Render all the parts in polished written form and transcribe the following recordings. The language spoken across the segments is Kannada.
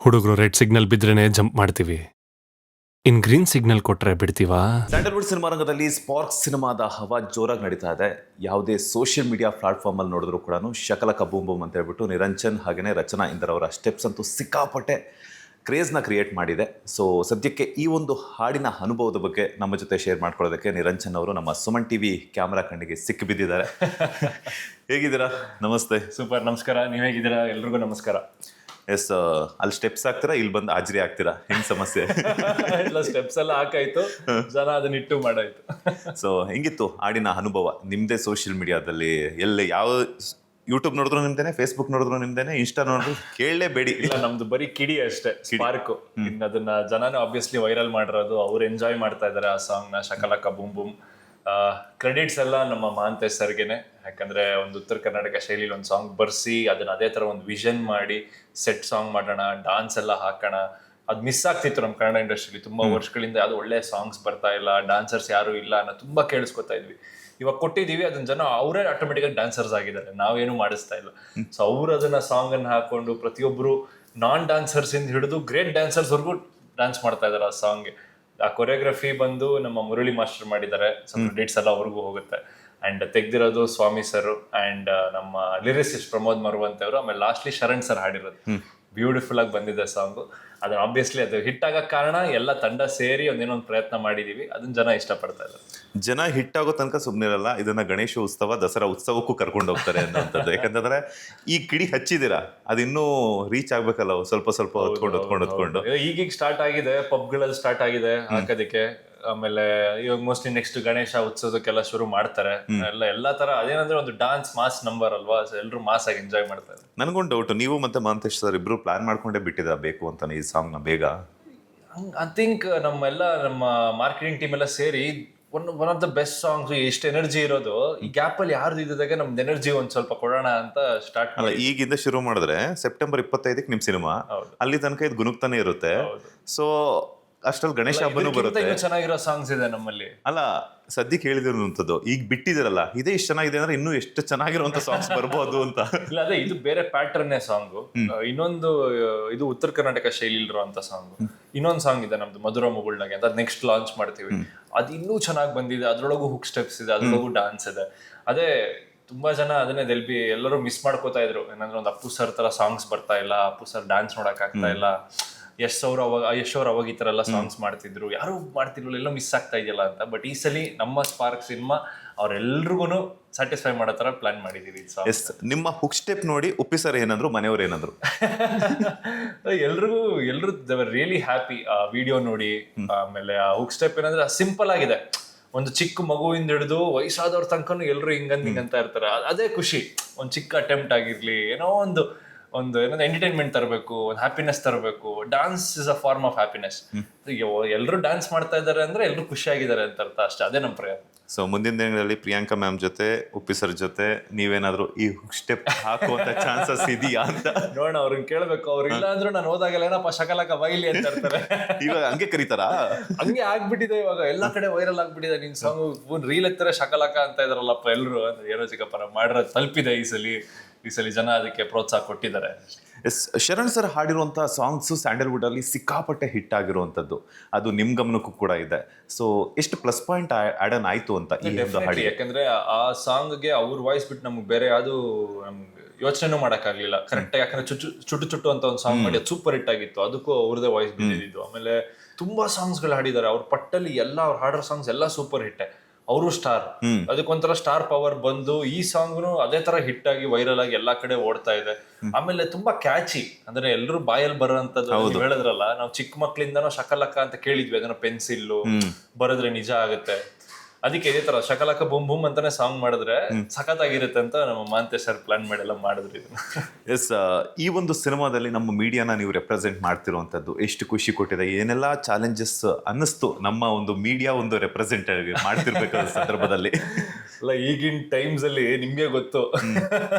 ಹುಡುಗರು ರೆಡ್ ಸಿಗ್ನಲ್ ಬಿದ್ರೇನೆ ಜಂಪ್ ಮಾಡ್ತೀವಿ. ಇನ್ ಗ್ರೀನ್ ಸಿಗ್ನಲ್ ಕೊಟ್ರೆ ಬಿಡ್ತೀವಾ? ಸ್ಯಾಂಡಲ್ವುಡ್ ಸಿನಿಮಾ ರಂಗದಲ್ಲಿ ಸ್ಪಾರ್ಕ್ ಸಿನಿಮಾದ ಹವಾ ಜೋರಾಗಿ ನಡೀತಾ ಇದೆ. ಯಾವುದೇ ಸೋಷಿಯಲ್ ಮೀಡಿಯಾ ಪ್ಲಾಟ್ಫಾರ್ಮ್ ಅಲ್ಲಿ ನೋಡಿದ್ರು ಕೂಡ ಶಕಲಕ ಬೂಮ್ ಬೂಮ್ ಅಂತ ಹೇಳ್ಬಿಟ್ಟು ನಿರಂಜನ್ ಹಾಗೆಯೇ ರಚನಾ ಇಂದರ್ ಅವರ ಸ್ಟೆಪ್ಸ್ ಅಂತೂ ಸಿಕ್ಕಾಪಟ್ಟೆ ಕ್ರೇಜ್ನ ಕ್ರಿಯೇಟ್ ಮಾಡಿದೆ. ಸೊ ಸದ್ಯಕ್ಕೆ ಈ ಒಂದು ಹಾಡಿನ ಅನುಭವದ ಬಗ್ಗೆ ನಮ್ಮ ಜೊತೆ ಶೇರ್ ಮಾಡ್ಕೊಳ್ಳೋದಕ್ಕೆ ನಿರಂಜನ್ ಅವರು ನಮ್ಮ ಸುಮನ್ ಟಿವಿ ಕ್ಯಾಮ್ರಾ ಕಣ್ಣಿಗೆ ಸಿಕ್ಕಿ ಬಿದ್ದಿದ್ದಾರೆ. ಹೇಗಿದ್ದೀರಾ? ನಮಸ್ತೆ. ಸೂಪರ್, ನಮಸ್ಕಾರ. ನೀವ್ ಹೇಗಿದ್ದೀರಾ? ಎಲ್ರಿಗೂ ನಮಸ್ಕಾರ. ಎಸ್, ಅಲ್ಲಿ ಸ್ಟೆಪ್ಸ್ ಹಾಕ್ತೀರಾ, ಇಲ್ಲಿ ಬಂದು ಹಾಜರಿ ಆಗ್ತೀರಾ? ಹೆಂಗ್ ಸಮಸ್ಯೆ? ಎಲ್ಲ ಸ್ಟೆಪ್ಸ್ ಎಲ್ಲ ಹಾಕಾಯ್ತು, ಜನ ಅದನ್ನ ಇಟ್ಟು ಮಾಡಾಯ್ತು. ಸೊ ಹೆಂಗಿತ್ತು ಹಾಡಿನ ಅನುಭವ ನಿಮ್ದೇ? ಸೋಷಿಯಲ್ ಮೀಡಿಯಾದಲ್ಲಿ ಎಲ್ಲಿ ಯಾವ ಯೂಟ್ಯೂಬ್ ನೋಡಿದ್ರು ನಿಮ್ದೇನೆ, ಫೇಸ್ಬುಕ್ ನೋಡಿದ್ರು ನಿಮ್ದೇನೆ, ಇನ್ಸ್ಟಾ ನೋಡಿದ್ರು ಕೇಳಲೇಬೇಡಿ. ಇಲ್ಲ, ನಮ್ದು ಬರೀ ಕಿಡಿ ಅಷ್ಟೇ, ಸ್ಪಾರ್ಕ್. ಇನ್ನು ಅದನ್ನ ಜನನು ಆಬ್ವಿಯಸ್ಲಿ ವೈರಲ್ ಮಾಡಿರೋದು, ಅವ್ರು ಎಂಜಾಯ್ ಮಾಡ್ತಾ ಇದಾರೆ ಆ ಸಾಂಗ್ ನ, ಶಕಲಕ ಬೂಮ್ ಬೂಮ್. ಕ್ರೆಡಿಟ್ಸ್ ಎಲ್ಲ ನಮ್ಮ ಮಹಾಂತೇಶ್ ಸರ್ಗೆನೆ. ಯಾಕಂದ್ರೆ ಒಂದು ಉತ್ತರ ಕರ್ನಾಟಕ ಶೈಲಿಲಿ ಒಂದು ಸಾಂಗ್ ಬರ್ಸಿ ಅದನ್ನ ಅದೇ ತರ ಒಂದು ವಿಷನ್ ಮಾಡಿ ಸೆಟ್ ಸಾಂಗ್ ಮಾಡೋಣ, ಡಾನ್ಸ್ ಎಲ್ಲ ಹಾಕೋಣ. ಅದ್ ಮಿಸ್ ಆಗ್ತಿತ್ತು ನಮ್ಮ ಕನ್ನಡ ಇಂಡಸ್ಟ್ರಿಲಿ ತುಂಬಾ ವರ್ಷಗಳಿಂದ. ಯಾವ್ದು ಒಳ್ಳೆ ಸಾಂಗ್ಸ್ ಬರ್ತಾ ಇಲ್ಲ, ಡಾನ್ಸರ್ಸ್ ಯಾರು ಇಲ್ಲ ಅನ್ನೋ ತುಂಬಾ ಕೇಳಿಸ್ಕೊತಾ ಇದ್ವಿ. ಇವಾಗ ಕೊಟ್ಟಿದೀವಿ ಅದನ್ನ, ಜನ ಅವರೇ ಆಟೋಮೆಟಿಕ್ ಆಗಿ ಡಾನ್ಸರ್ಸ್ ಆಗಿದ್ದಾರೆ, ನಾವೇನು ಮಾಡಿಸ್ತಾ ಇಲ್ಲ. ಸೊ ಅವ್ರು ಅದನ್ನ ಸಾಂಗ್ ಅನ್ನ ಹಾಕೊಂಡು ಪ್ರತಿಯೊಬ್ರು ನಾನ್ ಡಾನ್ಸರ್ಸ್ ಇಂದ ಹಿಡಿದು ಗ್ರೇಟ್ ಡಾನ್ಸರ್ಸ್ ವರ್ಗೂ ಡಾನ್ಸ್ ಮಾಡ್ತಾ ಇದಾರೆ ಆ ಸಾಂಗ್ಗೆ. ಆ ಕೊರಿಯೋಗ್ರಫಿ ಬಂದು ನಮ್ಮ ಮುರಳಿ ಮಾಸ್ಟರ್ ಮಾಡಿದ್ದಾರೆ. ಸೊ ಕ್ರೆಡಿಟ್ಸ್ ಎಲ್ಲ ಅವ್ರಿಗೂ ಹೋಗುತ್ತೆ. ಅಂಡ್ ತೆಗ್ದಿರೋದು ಸ್ವಾಮಿ ಸರ್ ಅಂಡ್ ನಮ್ಮ ಲಿರಿಸಿಸ್ಟ್ ಪ್ರಮೋದ್ ಮರುವಂತೆ ಅವರು. ಆಮೇಲೆ ಲಾಸ್ಟ್ಲಿ ಶರಣ್ ಸರ್ ಹಾಡಿರೋದು. ಬ್ಯೂಟಿಫುಲ್ ಆಗಿ ಬಂದಿದೆ ಸಾಂಗು. ಅದನ್ನ ಆಬ್ವಿಯಸ್ಲಿ ಅದು ಹಿಟ್ ಆಗಕ್ ಕಾರಣ ಎಲ್ಲ ತಂಡ ಸೇರಿ ಒಂದೇನೊಂದು ಪ್ರಯತ್ನ ಮಾಡಿದೀವಿ. ಅದನ್ನ ಜನ ಇಷ್ಟಪಡ್ತಾ ಇದ್ದಾರೆ. ಜನ ಹಿಟ್ ಆಗೋ ತನಕ ಸುಮ್ಮನಿರಲ್ಲ, ಇದನ್ನ ಗಣೇಶ ಉತ್ಸವ, ದಸರಾ ಉತ್ಸವಕ್ಕೂ ಕರ್ಕೊಂಡು ಹೋಗ್ತಾರೆ ಅನ್ನೋಂಥದ್ದು. ಯಾಕಂತಂದ್ರೆ ಈ ಕಿಡಿ ಹಚ್ಚಿದಿರಾ, ಅದು ಇನ್ನೂ ರೀಚ್ ಆಗ್ಬೇಕಲ್ಲ, ಸ್ವಲ್ಪ ಸ್ವಲ್ಪ ಹೊತ್ಕೊಂಡು ಈಗೀಗ ಸ್ಟಾರ್ಟ್ ಆಗಿದೆ, ಪಬ್ಗಳಲ್ಲಿ ಸ್ಟಾರ್ಟ್ ಆಗಿದೆ ಹಾಕೋದಕ್ಕೆ. ಆಮೇಲೆ ಇವಾಗ ಮೋಸ್ಟ್ಲಿ ನೆಕ್ಸ್ಟ್ ಗಣೇಶ ಉತ್ಸವಕ್ಕೆಲ್ಲ ಶುರು ಮಾಡ್ತಾರೆ. ಎಲ್ಲಾ ತರ ಅದೇನಂದ್ರೆ ಒಂದು ಡಾನ್ಸ್ ಮಾಸ್ ನಂಬರ್ ಅಲ್ವಾ, ಎಲ್ಲರೂ ಮಾಸ್ ಆಗಿ ಎಂಜಾಯ್ ಮಾಡ್ತಾರೆ. ನನ್ಗೊಂದು ಡೌಟ್, ನೀವು ಮತ್ತೆ ಮಹಾಂತೇಶ್ ಸರ್ ಇಬ್ರು ಪ್ಲಾನ್ ಮಾಡ್ಕೊಂಡೇ ಬಿಟ್ಟಿದ ಬೇಕು ಅಂತ ಈ ಸಾಂಗ್ ನ ಬೇಗ? ಐ ಥಿಂಕ್ ನಮ್ಮ ಮಾರ್ಕೆಟಿಂಗ್ ಟೀಮ್ ಎಲ್ಲ ಸೇರಿ one of the best songs, ಎಷ್ಟು ಎನರ್ಜಿ ಇರೋದು ಈ ಗ್ಯಾಪ್ ಅಲ್ಲಿ ಯಾರ್ದು ಇದ್ದಾಗ ನಮ್ದು ಎನರ್ಜಿ ಒಂದ್ ಸ್ವಲ್ಪ ಕೊಡೋಣ ಅಂತ ಸ್ಟಾರ್ಟ್ ಅಲ್ಲ. ಈಗಿಂದ ಶುರು ಮಾಡಿದ್ರೆ ಸೆಪ್ಟೆಂಬರ್ 25ಕ್ಕೆ ನಿಮ್ ಸಿನಿಮಾ, ಅಲ್ಲಿ ತನಕ ಇದು ಗುನುಕ್ತಾನೆ ಇರುತ್ತೆ. ಸೊ ಅಷ್ಟ್ರಲ್ಲಿ ಗಣೇಶ ಹಬ್ಬನೂ ಬರುತ್ತೆ. ಚೆನ್ನಾಗಿರೋ ಸಾಂಗ್ಸ್ ಇದೆ ನಮ್ಮಲ್ಲಿ. ಅಲ್ಲ, ಸದ್ಯಕ್ಕೆ ಹೇಳಿದಿರುವಂತದ್ದು ಈಗ ಬಿಟ್ಟಿದಿರಲ್ಲ, ಇದೇ ಇಷ್ಟು ಚೆನ್ನಾಗಿದೆ ಅಂದ್ರೆ ಇನ್ನೂ ಎಷ್ಟು ಚೆನ್ನಾಗಿರುವಂತ ಸಾಂಗ್ಸ್ ಬರ್ಬೋದು ಅಂತ. ಇಲ್ಲ, ಅದೇ ಇದು ಬೇರೆ ಪ್ಯಾಟರ್ನ್ ಸಾಂಗು. ಇನ್ನೊಂದು ಇದು ಉತ್ತರ ಕರ್ನಾಟಕ ಶೈಲಿ ಇರುವಂತ ಸಾಂಗ್. ಇನ್ನೊಂದು ಸಾಂಗ್ ಇದೆ ನಮ್ದು ಮಧುರ ಮುಗುಳ್ನಾಗೆ ಅಂತ, ನೆಕ್ಸ್ಟ್ ಲಾಂಚ್ ಮಾಡ್ತೀವಿ. ಅದು ಇನ್ನೂ ಚೆನ್ನಾಗಿ ಬಂದಿದೆ. ಅದ್ರೊಳಗೂ ಹುಕ್ ಸ್ಟೆಪ್ಸ್ ಇದೆ, ಅದ್ರೊಳಗೂ ಡಾನ್ಸ್ ಇದೆ. ಅದೇ ತುಂಬಾ ಜನ ಅದನ್ನೇ ಎಲ್ಲರೂ ಮಿಸ್ ಮಾಡ್ಕೋತಾ ಇದ್ರು. ಏನಂದ್ರೆ ಒಂದು ಅಪ್ಪು ಸರ್ ತರ ಸಾಂಗ್ಸ್ ಬರ್ತಾ ಇಲ್ಲ, ಅಪ್ಪು ಸರ್ ಡಾನ್ಸ್ ನೋಡಕ್ ಆಗ್ತಾ ಇಲ್ಲ. ಯಶ್ ಅವ್ರು ಅವಾಗ ಈ ತರ ಎಲ್ಲ ಸಾಂಗ್ಸ್ ಮಾಡ್ತಿದ್ರು, ಯಾರು ಮಾಡ್ತಿರ್ಲಿಲ್ಲ, ಎಲ್ಲ ಮಿಸ್ ಆಗ್ತಾ ಇದೆಯಲ್ಲ ಅಂತ. ಬಟ್ ಈ ಸಲ ನಮ್ಮ ಸ್ಪಾರ್ಕ್ ಸಿನಿಮಾ ಅವ್ರೆಲ್ರಿಗೂ ಸ್ಯಾಟಿಸ್ಫೈ ಮಾಡೋ ತರ ಪ್ಲಾನ್ ಮಾಡಿದೀವಿ. ನಿಮ್ಮ ಹುಕ್ ಸ್ಟೆಪ್ ನೋಡಿ ಉಪ್ಪಿ ಸರ್ ಏನಂದ್ರು, ಮನೆಯವ್ರು ಏನಂದ್ರು? ಎಲ್ರು ರಿಯಲಿ ಹ್ಯಾಪಿ ಆ ವಿಡಿಯೋ ನೋಡಿ. ಆಮೇಲೆ ಆ ಹುಕ್ ಸ್ಟೆಪ್ ಏನಂದ್ರೆ ಸಿಂಪಲ್ ಆಗಿದೆ. ಒಂದು ಚಿಕ್ಕ ಮಗುವಿಂದ ಹಿಡಿದು ವಯಸ್ಸಾದವ್ರ ತನಕನು ಎಲ್ರು ಹಿಂಗಂತ ಇರ್ತಾರೆ. ಅದೇ ಖುಷಿ. ಒಂದು ಚಿಕ್ಕ ಅಟೆಂಪ್ಟ್ ಆಗಿರ್ಲಿ, ಏನೋ ಒಂದು ಏನಂದ್ರೆ ಎಂಟರ್ಟೈನ್ಮೆಂಟ್ ತರಬೇಕು, ಒಂದು ಹ್ಯಾಪಿನೆಸ್ ತರಬೇಕು. Dance is a form of happiness. ಎಲ್ಲರೂ ಡಾನ್ಸ್ ಮಾಡ್ತಾ ಇದಾರೆ ಅಂದ್ರೆ ಎಲ್ಲರೂ ಖುಷಿಯಾಗಿದ್ದಾರೆ ಅಂತ ಅರ್ಥ ಅಷ್ಟೇ. ಅದೇ ನಮ್ಮ ಪ್ರಯತ್ನ. ಸೊ ಮುಂದಿನ ದಿನಗಳಲ್ಲಿ ಪ್ರಿಯಾಂಕಾ ಮ್ಯಾಮ್ ಜೊತೆ, ಉಪ್ಪಿ ಸರ್ ಜೊತೆ ನೀವೇನಾದ್ರೂ ಈ ಸ್ಟೆಪ್ ಹಾಕುವಂತ ಚಾನ್ಸಸ್ ಇದೆಯಾ ಅಂತ ನೋಡೋಣ. ಅವ್ರನ್ನ ಕೇಳ್ಬೇಕು. ಅವ್ರು ಇಲ್ಲ ಅಂದ್ರೂ ನಾನು ಹೋದಾಗೆಲ್ಲ ಏನಪ್ಪ ಶಕಲಕ ಬೈಲಿ ಅಂತ ಇರ್ತಾರೆ. ಇವಾಗ ಹಂಗೆ ಕರೀತಾರಾ? ಹಂಗೆ ಆಗ್ಬಿಟ್ಟಿದೆ ಇವಾಗ, ಎಲ್ಲಾ ಕಡೆ ವೈರಲ್ ಆಗ್ಬಿಟ್ಟಿದೆ. ನಿನ್ ಸಾಂಗ್ ರೀಲ್ ಎತ್ತಾರೆ ಶಕಲಕ ಅಂತ ಇದಾರಲ್ಲಪ್ಪ ಎಲ್ರು. ಅಂದ್ರೆ ಏನೋ ಚಿಕ್ಕಪ್ಪ ಮಾಡಿರೋದು ತಲುಪಿದೆ ಈ ಸಲ ಜನ ಅದಕ್ಕೆ ಪ್ರೋತ್ಸಾಹ ಕೊಟ್ಟಿದ್ದಾರೆ. ಶರಣ್ ಸರ್ ಹಾಡಿರುವಂತಹ ಸಾಂಗ್ಸ್ ಸ್ಯಾಂಡಲ್ವುಡ್ ಅಲ್ಲಿ ಸಿಕ್ಕಾಪಟ್ಟೆ ಹಿಟ್ ಆಗಿರುವಂತದ್ದು, ಅದು ನಿಮ್ ಗಮನಕ್ಕೂ ಕೂಡ ಇದೆ. ಸೊ ಎಷ್ಟು ಪ್ಲಸ್ ಪಾಯಿಂಟ್ ಆಡ್ ಆನ್ ಆಯ್ತು ಅಂತ ಈ ಒಂದು ಹಾಡಿ? ಯಾಕಂದ್ರೆ ಆ ಸಾಂಗ್ಗೆ ಅವ್ರ ವಾಯ್ಸ್ ಬಿಟ್ಟು ನಮ್ಗೆ ಬೇರೆ ಯಾವ್ದು ಯೋಚನೆನೂ ಮಾಡಕ್ಕಾಗ್ಲಿಲ್ಲ ಕರೆಕ್ಟ್. ಯಾಕಂದ್ರೆ ಚುಟ್ಟು ಅಂತ ಒಂದು ಸಾಂಗ್ ಮಾಡಿ ಸೂಪರ್ ಹಿಟ್ ಆಗಿತ್ತು, ಅದಕ್ಕೂ ಅವ್ರದೇ ವಾಯ್ಸ್ ಬಿದ್ದಿದ್ದು. ಆಮೇಲೆ ತುಂಬಾ ಸಾಂಗ್ಸ್ ಗಳು ಹಾಡಿದ್ದಾರೆ ಅವ್ರ ಪಟ್ಟಲ್ಲಿ. ಎಲ್ಲ ಅವ್ರ ಹಾಡೋ ಸಾಂಗ್ಸ್ ಎಲ್ಲ ಸೂಪರ್ ಹಿಟ್. ಅವರು ಸ್ಟಾರ್, ಅದಕ್ಕೊಂಥರ ಸ್ಟಾರ್ ಪವರ್ ಬಂದು ಈ ಸಾಂಗ್ನು ಅದೇ ತರ ಹಿಟ್ ಆಗಿ ವೈರಲ್ ಆಗಿ ಎಲ್ಲಾ ಕಡೆ ಓಡ್ತಾ ಇದೆ. ಆಮೇಲೆ ತುಂಬಾ ಕ್ಯಾಚಿ, ಅಂದ್ರೆ ಎಲ್ರು ಬಾಯಲ್ಲಿ ಬರೋಂಥದ್ದು. ಹೇಳಿದ್ರಲ್ಲ, ನಾವು ಚಿಕ್ಕ ಮಕ್ಳಿಂದನೂ ಶಕಲಕ ಅಂತ ಕೇಳಿದ್ವಿ, ಅದನ್ನ ಪೆನ್ಸಿಲ್ ಬರೆದ್ರೆ ನಿಜ ಆಗುತ್ತೆ. ಅದಕ್ಕೆ ಇದೇ ತರ ಶಕಲಕ ಬೂಮ್ ಬೂಮ್ ಅಂತಾನೆ ಸಾಂಗ್ ಮಾಡಿದ್ರೆ ಸಖತ್ತಾಗಿರುತ್ತೆ ಅಂತ ನಮ್ಮ ಮಹಾಂತೇಶ್ ಸರ್ ಪ್ಲಾನ್ ಮಾಡಿ ಎಲ್ಲ ಮಾಡಿದ್ರು ಇದನ್ನ. ಎಸ್, ಈ ಒಂದು ಸಿನಿಮಾದಲ್ಲಿ ನಮ್ಮ ಮೀಡಿಯಾನ ನೀವು ರೆಪ್ರೆಸೆಂಟ್ ಮಾಡ್ತಿರುವಂತದ್ದು ಎಷ್ಟು ಖುಷಿ ಕೊಟ್ಟಿದೆ. ಏನೆಲ್ಲ ಚಾಲೆಂಜಸ್ ಅನ್ನಿಸ್ತು ನಮ್ಮ ಒಂದು ಮೀಡಿಯಾ ಒಂದು ರೆಪ್ರೆಸೆಂಟ್ ಮಾಡ್ತಿರ್ಬೇಕಾದ ಸಂದರ್ಭದಲ್ಲಿ? ಅಲ್ಲ, ಈಗಿನ ಟೈಮ್ಸ್ ಅಲ್ಲಿ ನಿಮ್ಗೆ ಗೊತ್ತು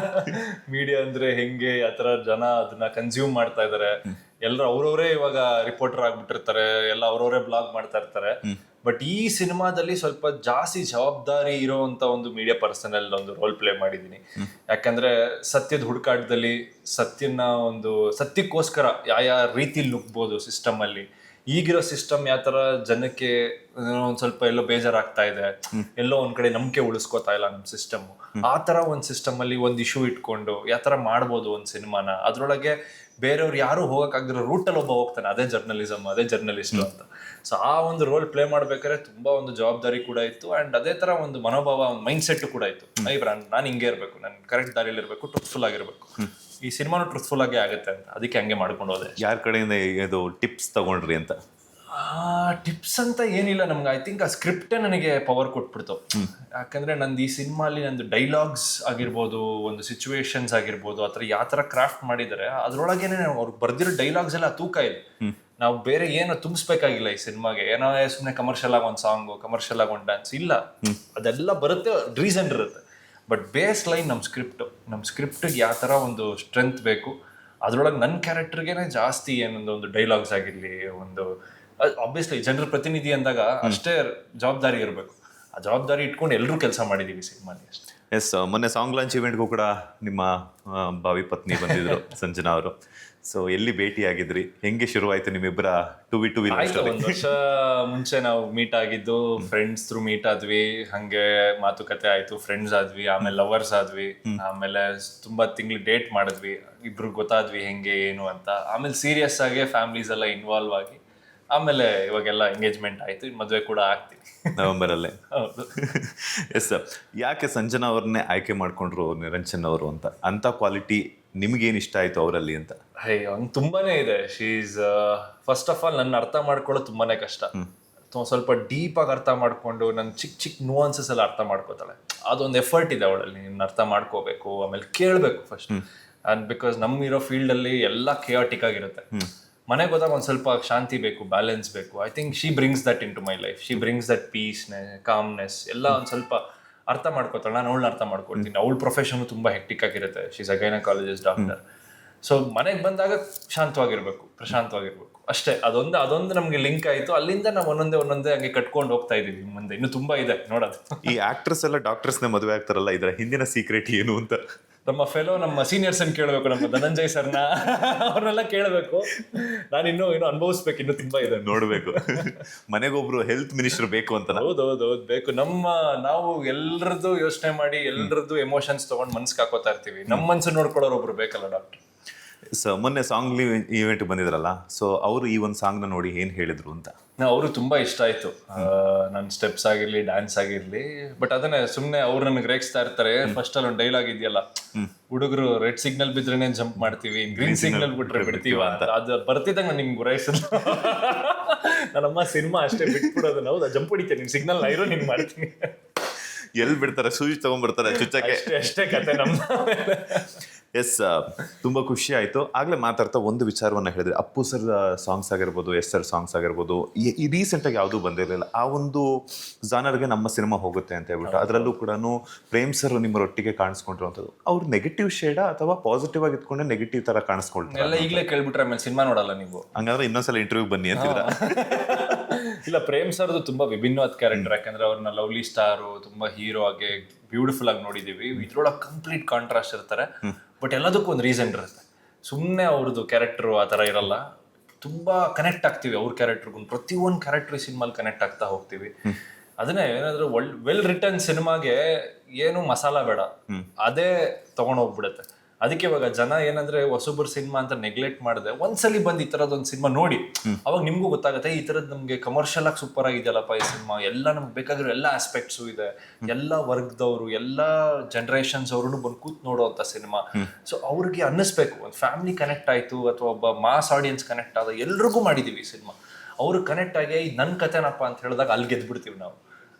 ಮೀಡಿಯಾ ಅಂದ್ರೆ ಹೆಂಗೆ, ಆತರ ಜನ ಅದನ್ನ ಕನ್ಸ್ಯೂಮ್ ಮಾಡ್ತಾ ಇದಾರೆ. ಎಲ್ಲರೂ ಅವ್ರವರೇ ಇವಾಗ ರಿಪೋರ್ಟರ್ ಆಗ್ಬಿಟ್ಟಿರ್ತಾರೆ, ಎಲ್ಲ ಅವ್ರವರೇ ಬ್ಲಾಗ್ ಮಾಡ್ತಾ ಇರ್ತಾರೆ. ಬಟ್ ಈ ಸಿನಿಮಾದಲ್ಲಿ ಸ್ವಲ್ಪ ಜಾಸ್ತಿ ಜವಾಬ್ದಾರಿ ಇರೋಂತ ಒಂದು ಮೀಡಿಯಾ ಪರ್ಸನಲ್ ಒಂದು ರೋಲ್ ಪ್ಲೇ ಮಾಡಿದೀನಿ. ಯಾಕಂದ್ರೆ ಸತ್ಯದ ಹುಡುಕಾಟದಲ್ಲಿ ಸತ್ಯಕ್ಕೋಸ್ಕರ ಯಾವ ರೀತಿಲಿ ನುಗ್ಬೋದು ಸಿಸ್ಟಮ್ ಅಲ್ಲಿ. ಈಗಿರೋ ಸಿಸ್ಟಮ್ ಯಾವ ತರ ಜನಕ್ಕೆ ಒಂದ್ ಸ್ವಲ್ಪ ಎಲ್ಲೋ ಬೇಜಾರಾಗ್ತಾ ಇದೆ, ಎಲ್ಲೋ ಒಂದ್ ಕಡೆ ನಂಬಿಕೆ ಉಳಿಸ್ಕೋತಾ ಇಲ್ಲ ನಮ್ ಸಿಸ್ಟಮ್. ಆ ತರ ಒಂದ್ ಸಿಸ್ಟಮ್ ಅಲ್ಲಿ ಒಂದ್ ಇಶ್ಯೂ ಇಟ್ಕೊಂಡು ಯಾವ ತರ ಮಾಡ್ಬೋದು ಒಂದ್ ಸಿನಿಮಾನ, ಅದ್ರೊಳಗೆ ಬೇರೆಯವ್ರು ಯಾರು ಹೋಗಕ್ಕಾಗದಿರೋ ರೂಟಲ್ಲಿ ಒಬ್ಬ ಹೋಗ್ತಾನೆ, ಅದೇ ಜರ್ನಲಿಸಮ್, ಅದೇ ಜರ್ನಲಿಸ್ಟ್ ಅಂತ. ಸೊ ಆ ಒಂದು ರೋಲ್ ಪ್ಲೇ ಮಾಡ್ಬೇಕಾದ್ರೆ ತುಂಬಾ ಒಂದು ಜವಾಬ್ದಾರಿ ಕೂಡ ಇತ್ತು. ಅಂಡ್ ಅದೇ ತರ ಒಂದು ಮನೋಭಾವ, ಒಂದು ಮೈಂಡ್ ಸೆಟ್ ಕೂಡ ಇತ್ತು. ನಾನು ಹಿಂಗೆ ಇರ್ಬೇಕು, ನಾನು ಕರೆಕ್ಟ್ ದಾರಿಯಲ್ಲಿ ಇರ್ಬೇಕು, ಟ್ರೂತ್ಫುಲ್ ಆಗಿರ್ಬೇಕು, ಈ ಸಿನಿಮಾನು ಟ್ರೂತ್ಫುಲ್ ಆಗೇ ಆಗುತ್ತೆ ಅಂತ, ಅದಕ್ಕೆ ಹಂಗೆ ಮಾಡ್ಕೊಂಡು ಹೋದೆ. ಯಾರ ಕಡೆಯಿಂದ ಇದು ಟಿಪ್ಸ್ ತಗೊಂಡ್ರಿ ಅಂತ? ಟಿಪ್ಸ್ ಅಂತ ಏನಿಲ್ಲ ನಮ್ಗೆ. ಐ ಥಿಂಕ್ ಆ ಸ್ಕ್ರಿಪ್ಟೇ ನನಗೆ ಪವರ್ ಕೊಟ್ಬಿಡ್ತು. ಯಾಕಂದ್ರೆ ನಂದು ಈ ಸಿನಿಮಾಲಿ ನಂದು ಡೈಲಾಗ್ಸ್ ಆಗಿರ್ಬೋದು, ಒಂದು ಸಿಚುವೇಶನ್ಸ್ ಆಗಿರ್ಬೋದು, ಆ ಥರ ಯಾವ ಥರ ಕ್ರಾಫ್ಟ್ ಮಾಡಿದ್ದಾರೆ, ಅದ್ರೊಳಗೇನೆ ಅವ್ರಿಗೆ ಬರ್ದಿರೋ ಡೈಲಾಗ್ಸ್ ಎಲ್ಲ ತೂಕ ಇದೆ. ನಾವು ಬೇರೆ ಏನೋ ತುಂಬಿಸ್ಬೇಕಾಗಿಲ್ಲ ಈ ಸಿನಿಮಾಗೆ. ಏನೋ ಸುಮ್ಮನೆ ಕಮರ್ಷಿಯಲ್ ಆಗಿ ಒಂದು ಸಾಂಗು, ಕಮರ್ಷಿಯಲ್ ಆಗಿ ಒಂದು ಡ್ಯಾನ್ಸ್ ಇಲ್ಲ, ಅದೆಲ್ಲ ಬರುತ್ತೆ, ರೀಸನ್ ಇರುತ್ತೆ. ಬಟ್ ಬೇಸ್ ಲೈನ್ ನಮ್ಮ ಸ್ಕ್ರಿಪ್ಟಿಗೆ ಯಾವ ಥರ ಒಂದು ಸ್ಟ್ರೆಂತ್ ಬೇಕು, ಅದ್ರೊಳಗೆ ನನ್ನ ಕ್ಯಾರೆಕ್ಟರ್ಗೆನೆ ಜಾಸ್ತಿ ಏನೊಂದು ಡೈಲಾಗ್ಸ್ ಆಗಿರಲಿ, ಒಂದು ಆಬ್ವಿಯಸ್ಲಿ ಜನರ ಪ್ರತಿನಿಧಿ ಅಂದಾಗ ಅಷ್ಟೇ ಜವಾಬ್ದಾರಿ ಇರಬೇಕು. ಆ ಜವಾಬ್ದಾರಿ ಇಟ್ಕೊಂಡು ಎಲ್ಲರೂ ಕೆಲಸ ಮಾಡಿದೀವಿ ಸಿನಿಮಾಲಿ ಅಷ್ಟೇ. ಎಸ್, ಮೊನ್ನೆ ಸಾಂಗ್ ಲಾಂಚ್ ಇವೆಂಟ್ಗೂ ಕೂಡ ನಿಮ್ಮ ಭಾವಿ ಪತ್ನಿ ಬಂದಿದ್ರು ಸಂಜನಾ ಅವರು. ಸೊ ಎಲ್ಲಿ ಭೇಟಿ ಆಗಿದ್ರಿ, ಹೆಂಗೆ ಶುರುವಾಯ್ತು ನಿಮ್ಮಿಬ್ಬರ ಟು ವಿ ಒಂದು ವರ್ಷ ಮುಂಚೆ ನಾವು ಮೀಟ್ ಆಗಿದ್ದು, ಫ್ರೆಂಡ್ಸ್ ಥ್ರೂ ಮೀಟ್ ಆದ್ವಿ, ಹಂಗೆ ಮಾತುಕತೆ ಆಯ್ತು, ಫ್ರೆಂಡ್ಸ್ ಆದ್ವಿ, ಆಮೇಲೆ ಲವರ್ಸ್ ಆದ್ವಿ, ಆಮೇಲೆ ತುಂಬಾ ತಿಂಗಳು ಡೇಟ್ ಮಾಡಿದ್ವಿ, ಇಬ್ರು ಗೊತ್ತಾದ್ವಿ ಹೆಂಗೆ ಏನು ಅಂತ. ಆಮೇಲೆ ಸೀರಿಯಸ್ ಆಗಿ ಫ್ಯಾಮಿಲೀಸ್ ಎಲ್ಲ ಇನ್ವಾಲ್ವ್ ಆಗಿ ಆಮೇಲೆ ಇವಾಗೆಲ್ಲ ಎಂಗೇಜ್ಮೆಂಟ್ ಆಯ್ತು, ಮದುವೆ ಕೂಡ ಆಗ್ತೀವಿ ನವೆಂಬರಲ್ಲೇ. ಹೌದು. ಎಸ್, ಯಾಕೆ ಸಂಜನಾ ಅವ್ರನ್ನೇ ಆಯ್ಕೆ ಮಾಡ್ಕೊಂಡ್ರು ನಿರಂಜನ್ ಅವರು ಅಂತ ಕ್ವಾಲಿಟಿ ನಿಮ್ಗೇನು ಇಷ್ಟ ಆಯ್ತು ಅವರಲ್ಲಿ ಅಂತ? ಹಂಗೆ ತುಂಬಾನೇ ಇದೆ. ಶೀಸ್ ಫಸ್ಟ್ ಆಫ್ ಆಲ್ ನನ್ನ ಅರ್ಥ ಮಾಡ್ಕೊಳ್ಳೋದು ತುಂಬಾನೇ ಕಷ್ಟ. ಸ್ವಲ್ಪ ಡೀಪ್ ಆಗಿ ಅರ್ಥ ಮಾಡ್ಕೊಂಡು ನನ್ನ ಚಿಕ್ಕ ನುವಾನ್ಸಸ್ ಎಲ್ಲ ಅರ್ಥ ಮಾಡ್ಕೋತಾಳೆ. ಅದೊಂದು ಎಫರ್ಟ್ ಇದೆ ಅವಳಲ್ಲಿ. ನಿನ್ನ ಅರ್ಥ ಮಾಡ್ಕೋಬೇಕು, ಆಮೇಲೆ ಕೇಳಬೇಕು ಫಸ್ಟ್. ಅಂಡ್ ಬಿಕಾಸ್ ನಮ್ಗಿರೋ ಫೀಲ್ಡ್ ಅಲ್ಲಿ ಎಲ್ಲ ಕೇಯಾಟಿಕ್ ಆಗಿರುತ್ತೆ. ಮನೆಗೆ ಹೋದಾಗ ಒಂದು ಸ್ವಲ್ಪ ಶಾಂತಿ ಬೇಕು, ಬ್ಯಾಲೆನ್ಸ್ ಬೇಕು. I think she brings that into my life. She brings that peaceness, calmness ಎಲ್ಲ ಒಂದು ಸ್ವಲ್ಪ ಅರ್ಥ ಮಾಡ್ಕೋತಾಳೆ. ನಾನು ಅವಳನ್ನ ಅರ್ಥ ಮಾಡ್ಕೊಳ್ತೀನಿ. ಅವಳ ಪ್ರೊಫೆಷನ್ ತುಂಬಾ ಹೆಕ್ಟಿಕ್ ಆಗಿರುತ್ತೆ. She's a gynaecologist doctor. So ಮನೆಗೆ ಬಂದಾಗ ಶಾಂತವಾಗಿರ್ಬೇಕು, ಪ್ರಶಾಂತವಾಗಿರ್ಬೇಕು ಅಷ್ಟೇ. ಅದೊಂದು ನಮ್ಗೆ ಲಿಂಕ್ ಆಯ್ತು. ಅಲ್ಲಿಂದ ನಾವು ಒಂದೊಂದೇ ಹಂಗೆ ಕಟ್ಕೊಂಡು ಹೋಗ್ತಾ ಇದೀವಿ. ಮುಂದೆ ಇನ್ನು ತುಂಬಾ ಇದೆ ನೋಡೋದು. ಈ ಆಕ್ಟ್ರೆಸ್ ಎಲ್ಲ ಡಾಕ್ಟರ್ಸ್ನ ಮದುವೆ ಆಗ್ತಾರಲ್ಲ, ಇದರ ಹಿಂದಿನ ಸೀಕ್ರೆಟ್ ಏನು ಅಂತ ನಮ್ಮ ಸೀನಿಯರ್ಸ್ ಅನ್ನು ಕೇಳಬೇಕು, ನಮ್ಮ ಧನಂಜಯ್ ಸರ್ನ, ಅವ್ರನ್ನೆಲ್ಲ ಕೇಳಬೇಕು. ನಾನು ಇನ್ನೂ ಅನುಭವಿಸ್ಬೇಕು, ಇನ್ನೂ ತುಂಬಾ ಇದೆ ನೋಡ್ಬೇಕು. ಮನೆಗೊಬ್ರು ಹೆಲ್ತ್ ಮಿನಿಸ್ಟರ್ ಬೇಕು ಅಂತ. ಹೌದೌದು ಬೇಕು. ನಾವು ಎಲ್ಲರದ್ದು ಯೋಚನೆ ಮಾಡಿ, ಎಲ್ಲರದ್ದು ಎಮೋಷನ್ಸ್ ತಗೊಂಡು ಮನ್ಸ್ಗೆ ಹಾಕೋತಾ ಇರ್ತೀವಿ. ನಮ್ಮ ಮನ್ಸು ನೋಡ್ಕೊಳ್ಳೋರು ಒಬ್ರು ಬೇಕಲ್ಲ ಡಾಕ್ಟರ್. ಮೊನ್ನೆ ಸಾಂಗ್ ಇವೆಂಟ್ ಬಂದಿದ್ರಲ್ಲ, ಸೊ ಅವರು ಈ ಒಂದು ಸಾಂಗ್ ನ ನೋಡಿ ಏನ್ ಹೇಳಿದ್ರು ಅಂತ? ಅವರು ತುಂಬಾ ಇಷ್ಟ ಆಯ್ತು, ನನ್ನ ಸ್ಟೆಪ್ಸ್ ಆಗಿರ್ಲಿ, ಡ್ಯಾನ್ಸ್ ಆಗಿರ್ಲಿ. ಬಟ್ ಅದನ್ನೇ ಸುಮ್ನೆ ಅವ್ರು ನನಗೆ ರೇಗಿಸ್ತಾ ಇರ್ತಾರೆ. ಫಸ್ಟ್ ಅಲ್ಲಿ ಒಂದು ಡೈಲಾಗ್ ಇದೆಯಲ್ಲ, ಹುಡುಗರು ರೆಡ್ ಸಿಗ್ನಲ್ ಬಿದ್ರೇನೆ ಜಂಪ್ ಮಾಡ್ತೀವಿ, ಗ್ರೀನ್ ಸಿಗ್ನಲ್ ಬಿಟ್ರೆ ಬಿಡ್ತೀವ ಅಂತ. ಅದು ಬರ್ತಿದ್ದಂಗ ನಾನು ನಿಮ್ಗೆ ಗುರಾಯಿಸಲ್ಲ. ನನ್ನಮ್ಮ ಸಿನಿಮಾ ಅಷ್ಟೇ ಬಿಟ್ಬಿಡೋದು. ಹೌದಾ, ಜಂಪ್ ಹೊಡಿತೇನೆ, ನಿನ್ ಸಿಗ್ನಲ್ ನಾ ಇರೋ ನಿನ್ ಮಾಡ್ತೀನಿ. ಎಲ್ಲಿ ಬಿಡ್ತಾರೆ, ಸೂಜಿ ತಗೊಂಡ್ಬರ್ತಾರೆ ಚುಚ್ಚಕ್ಕೆ. ಅಷ್ಟೇ ಕತೆ ನಮ್ಮ. ಎಸ್, ತುಂಬಾ ಖುಷಿ ಆಯ್ತು. ಆಗ್ಲೇ ಮಾತಾಡ್ತಾ ಒಂದು ವಿಚಾರವನ್ನ ಹೇಳಿದ್ರೆ, ಅಪ್ಪು ಸರ್ ಸಾಂಗ್ಸ್ ಆಗಿರ್ಬೋದು, ಎಸ್ ಸರ್ ಸಾಂಗ್ಸ್ ಆಗಿರ್ಬೋದು, ಈ ರೀಸೆಂಟ್ ಆಗಿ ಯಾವುದೂ ಬಂದಿರಲಿಲ್ಲ. ಆ ಒಂದು ಜಾನರ್ಗೆ ನಮ್ಮ ಸಿನಿಮಾ ಹೋಗುತ್ತೆ ಅಂತ ಹೇಳ್ಬಿಟ್ಟು, ಅದರಲ್ಲೂ ಕೂಡ ಪ್ರೇಮ್ ಸರ್ ನಿಮ್ಮರೊಟ್ಟಿಗೆ ಕಾಣಿಸ್ಕೊಂಡಿರುವಂಥದ್ದು. ಅವ್ರು ನೆಗೆಟಿವ್ ಶೇಡಾ ಅಥವಾ ಪಾಸಿಟಿವ್ ಆಗಿ ಇಟ್ಕೊಂಡೆ ನೆಗೆಟಿವ್ ತರ ಕಾಣಿಸ್ಕೊಳ್ತಾರೆ? ಎಲ್ಲ ಈಗಲೇ ಕೇಳ್ಬಿಟ್ರೆ ಆಮೇಲೆ ಸಿನಿಮಾ ನೋಡಲ್ಲ ನೀವು. ಹಂಗಂದ್ರೆ ಇನ್ನೊಂದ್ಸಲ ಇಂಟರ್ವ್ಯೂ ಬನ್ನಿ ಅಂತಿದ್ರ? ಇಲ್ಲ, ಪ್ರೇಮ್ ಸರ್ದು ತುಂಬಾ ವಿಭಿನ್ನವಾದ ಕ್ಯಾರೆಕ್ಟರ್. ಯಾಕಂದ್ರೆ ಅವ್ರನ್ನ ಲವ್ಲಿ ಸ್ಟಾರು, ತುಂಬಾ ಹೀರೋ ಆಗಿ ಬ್ಯೂಟಿಫುಲ್ ಆಗಿ ನೋಡಿದೀವಿ. ಇದ್ರೊಳಗೆ ಕಂಪ್ಲೀಟ್ ಕಾಂಟ್ರಾಸ್ಟ್ ಇರ್ತಾರೆ. ಬಟ್ ಎಲ್ಲದಕ್ಕೂ ಒಂದು ರೀಸನ್ ಇರುತ್ತೆ. ಸುಮ್ಮನೆ ಅವ್ರದ್ದು ಕ್ಯಾರೆಕ್ಟರ್ ಆ ಥರ ಇರಲ್ಲ. ತುಂಬಾ ಕನೆಕ್ಟ್ ಆಗ್ತೀವಿ ಅವ್ರ ಕ್ಯಾರೆಕ್ಟರ್ಗೂ. ಪ್ರತಿಯೊಂದು ಕ್ಯಾರೆಕ್ಟರ್ ಸಿನಿಮಾಲ್ ಕನೆಕ್ಟ್ ಆಗ್ತಾ ಹೋಗ್ತೀವಿ. ಅದನ್ನೇ ಏನಾದ್ರು ವೆಲ್ ರಿಟರ್ನ್ ಸಿನಿಮಾಗೆ ಏನು ಮಸಾಲ ಬೇಡ, ಅದೇ ತಗೊಂಡ್ ಹೋಗ್ಬಿಡುತ್ತೆ. ಅದಕ್ಕೆ ಇವಾಗ ಜನ ಏನಂದ್ರೆ ಹೊಸೊಬ್ಬರು ಸಿನಿಮಾ ಅಂತ ನೆಗ್ಲೆಕ್ಟ್ ಮಾಡಿದೆ. ಒಂದ್ಸಲಿ ಬಂದು ಈ ತರದೊಂದು ಸಿನಿಮಾ ನೋಡಿ, ಅವಾಗ ನಿಮ್ಗೂ ಗೊತ್ತಾಗುತ್ತೆ ಈ ತರದ್ ನಮ್ಗೆ ಕಮರ್ಷಿಯಲ್ ಆಗಿ ಸೂಪರ್ ಆಗಿದೆಯಲ್ಲಪ್ಪ ಈ ಸಿನಿಮಾ. ಎಲ್ಲ ನಮ್ಗೆ ಬೇಕಾಗಿರೋ ಎಲ್ಲ ಆಸ್ಪೆಕ್ಟ್ಸು ಇದೆ, ಎಲ್ಲ ವರ್ಗದವರು, ಎಲ್ಲ ಜನರೇಷನ್ಸ್ ಅವ್ರು ಬಂದು ಕೂತ್ ನೋಡುವಂತ ಸಿನಿಮಾ. ಸೊ ಅವ್ರಿಗೆ ಅನ್ನಿಸ್ಬೇಕು, ಒಂದು ಫ್ಯಾಮಿಲಿ ಕನೆಕ್ಟ್ ಆಯ್ತು ಅಥವಾ ಒಬ್ಬ ಮಾಸ್ ಆಡಿಯನ್ಸ್ ಕನೆಕ್ಟ್ ಆದ, ಎಲ್ರಿಗೂ ಮಾಡಿದೀವಿ ಈ ಸಿನಿಮಾ. ಅವ್ರು ಕನೆಕ್ಟ್ ಆಗಿ ಇದು ನನ್ನ ಕತೆನಪ್ಪ ಅಂತ ಹೇಳಿದಾಗ ಅಲ್ಲಿ ಗೆದ್ಬಿಡ್ತೀವಿ ನಾವು.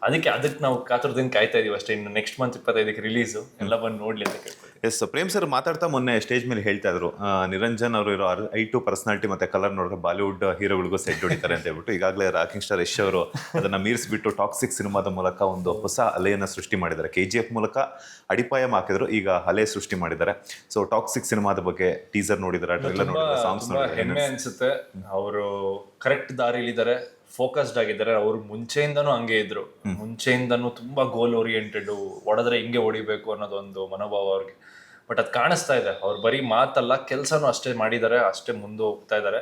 ಅದಕ್ಕೆ ನಾವು ಕಾತುರದಿಂದ ಕಾಯ್ತಾ ಇದೀವಿ ಅಷ್ಟೇ. ಇನ್ನು ನೆಕ್ಸ್ಟ್ ಮಂತ್ 25ಕ್ಕೆ ರಿಲೀಸು, ಎಲ್ಲ ಬಂದು ನೋಡ್ಲಿ ಅಂತ ಕೇಳ್ಕೊತೀವಿ. ಎಸ್ ಪ್ರೇಮ್ ಸರ್ ಮಾತಾಡ್ತಾ ಮೊನ್ನೆ ಸ್ಟೇಜ್ ಮೇಲೆ ಹೇಳ್ತಾ ಇದ್ರು ನಿರಂಜನ್ ಅವರು ಇರೋ ಐಟು ಪರ್ಸನಾಲಿಟಿ ಮತ್ತೆ ಕಲರ್ ನೋಡಿದ್ರೆ ಬಾಲಿವುಡ್ ಹೀರೋಗಳಿಗೂ ಸೆಟ್ ಹೊಡಿತಾರೆ ಅಂತ ಹೇಳ್ಬಿಟ್ಟು ಈಗಾಗಲೇ ರಾಕಿಂಗ್ ಸ್ಟಾರ್ ಯಶ್ ಅವರು ಅದನ್ನ ಮೀರಿಸ್ಬಿಟ್ಟು ಟಾಕ್ಸಿಕ್ ಸಿನಿಮಾದ ಮೂಲಕ ಒಂದು ಹೊಸ ಅಲೆಯನ್ನು ಸೃಷ್ಟಿ ಮಾಡಿದ್ದಾರೆ. KGF ಮೂಲಕ ಅಡಿಪಾಯ ಹಾಕಿದ್ರು, ಈಗ ಅಲೆ ಸೃಷ್ಟಿ ಮಾಡಿದ್ದಾರೆ. ಸೊ ಟಾಕ್ಸಿಕ್ ಸಿನಿಮಾದ ಬಗ್ಗೆ ಟೀಸರ್ ನೋಡಿದಾರೆ, ಟ್ರೈಲರ್ ನೋಡಿದಾರೆ, ಸಾಂಗ್ಸ್ ತುಂಬಾ ನೋಡಿದಾರೆ? ಹೆಮ್ಮೆ ಅನ್ಸುತ್ತೆ. ಅವರು ಕರೆಕ್ಟ್ ದಾರಿಲಿದ್ದಾರೆ, ಫೋಕಸ್ಡ್ ಆಗಿದ್ದಾರೆ. ಅವ್ರು ಮುಂಚೆಯಿಂದನೂ ಹಂಗೆ ಇದ್ರು, ಮುಂಚೆಯಿಂದನೂ ತುಂಬಾ ಗೋಲ್ ಓರಿಯೆಂಟೆಡ್, ಹೊಡೆದ್ರೆ ಹಿಂಗೆ ಹೊಡಿಬೇಕು ಅನ್ನೋದೊಂದು ಮನೋಭಾವ ಅವ್ರಿಗೆ. ಬಟ್ ಅದು ಕಾಣಿಸ್ತಾ ಇದೆ. ಅವ್ರು ಬರೀ ಮಾತಲ್ಲ, ಕೆಲ್ಸನೂ ಅಷ್ಟೇ ಮಾಡಿದ್ದಾರೆ, ಅಷ್ಟೇ ಮುಂದೆ ಹೋಗ್ತಾ ಇದ್ದಾರೆ.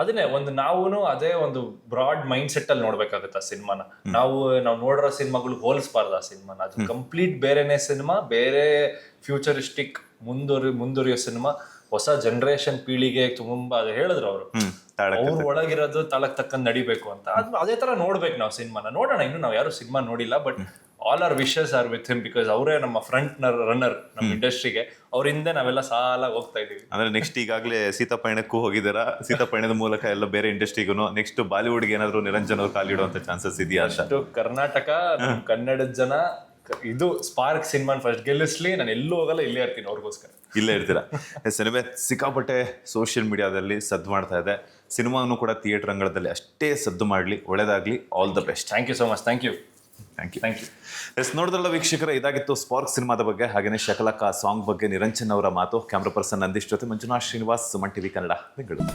ಅದನ್ನೇ ನಾವು ಅದೇ ಒಂದು ಬ್ರಾಡ್ ಮೈಂಡ್ ಸೆಟ್ ಅಲ್ಲಿ ನೋಡ್ಬೇಕಾಗತ್ತೆ ಆ ಸಿನಿಮಾನ. ನಾವು ನೋಡಿರೋ ಸಿನಿಮಾಗಳು ಹೋಲಿಸಬಾರ್ದು ಆ ಸಿನಿಮಾನ. ಅದು ಕಂಪ್ಲೀಟ್ ಬೇರೆನೇ ಸಿನಿಮಾ, ಬೇರೆ ಫ್ಯೂಚರಿಸ್ಟಿಕ್ ಮುಂದುವರಿಯೋ ಸಿನಿಮಾ, ಹೊಸ ಜನರೇಷನ್ ಪೀಳಿಗೆ ತುಂಬಾ ಅದು ಹೇಳಿದ್ರು ಅವರು. ಅವ್ರ ಒಳಗಿರೋದು ತಾಳಕ್ ತಕ್ಕಂದ್ ನಡಿಬೇಕು ಅಂತ. ಅದೇ ತರ ನೋಡ್ಬೇಕು ನಾವು ಸಿನಿಮಾನ. ನೋಡೋಣ, ಇನ್ನು ನಾವು ಯಾರು ಸಿನಿಮಾ ನೋಡಿಲ್ಲ, but all our wishes are with him, because ಅವರೇ ನಮ್ಮ ಫ್ರಂಟ್ ರನ್ನರ್ ನಮ್ಮ ಇಂಡಸ್ಟ್ರಿಗೆ. ಅವರಿಂದ ನಾವೆಲ್ಲ ಸಾಲಾಗಿ ಹೋಗ್ತಾ ಇದೀವಿ. ಅಂದ್ರೆ ನೆಕ್ಸ್ಟ್ ಈಗಾಗಲೇ ಸೀತಾಪಯಣಕ್ಕೂ ಹೋಗಿದಾರ, ಸೀತಾಪಯಣದ ಮೂಲಕ ಎಲ್ಲ ಬೇರೆ ಇಂಡಸ್ಟ್ರಿಗೂ ನೆಕ್ಸ್ಟ್ ಬಾಲಿವುಡ್ಗೆ ಏನಾದ್ರು ನಿರಂಜನ್ ಅವ್ರು ಕಾಲಿಡುವಂತ ಚಾನ್ಸಸ್ ಇದೆಯಾ ಅಂತ? ಕರ್ನಾಟಕ, ಕನ್ನಡದ ಜನ ಇದು ಸ್ಪಾರ್ಕ್ ಸಿನಿಮಾ ಫಸ್ಟ್ ಗೆಲ್ಲಿಸ್ಲಿ, ನಾನು ಎಲ್ಲೂ ಹೋಗಲ್ಲ, ಇಲ್ಲೇ ಇರ್ತೀನಿ ಅವ್ರಿಗೋಸ್ಕರ. ಇಲ್ಲೇ ಇರ್ತೀರಾ? ಸಿನಿಮೆ ಸಿಕ್ಕಾಪಟ್ಟೆ ಸೋಷಿಯಲ್ ಮೀಡಿಯಾದಲ್ಲಿ ಸದ್ದು ಮಾಡ್ತಾ ಇದೆ. ಸಿನಿಮಾನು ಕೂಡ ಥಿಯೇಟರ್ ಅಂಗಳದಲ್ಲಿ ಅಷ್ಟೇ ಸದ್ದು ಮಾಡಲಿ, ಒಳ್ಳೇದಾಗ್ಲಿ. All the best. Thank you so much. Thank you. Yes, ನೋಡಿದ್ರಲ್ಲ ವೀಕ್ಷಕರ, ಇದಾಗಿತ್ತು ಸ್ಪಾರ್ಕ್ ಸಿನಿಮಾದ ಬಗ್ಗೆ, ಹಾಗೇನೆ ಶಕಲಕ ಸಾಂಗ್ ಬಗ್ಗೆ ನಿರಂಜನ್ ಅವರ ಮಾತು. ಕ್ಯಾಮ್ರಾ ಪರ್ಸನ್ ನಂದೀಶ್ ಜೊತೆ ಮಂಜುನಾಥ್ ಶ್ರೀನಿವಾಸ್, ಸುಮನ್ ಟಿವಿ ಕನ್ನಡ, ಬೆಂಗಳೂರು.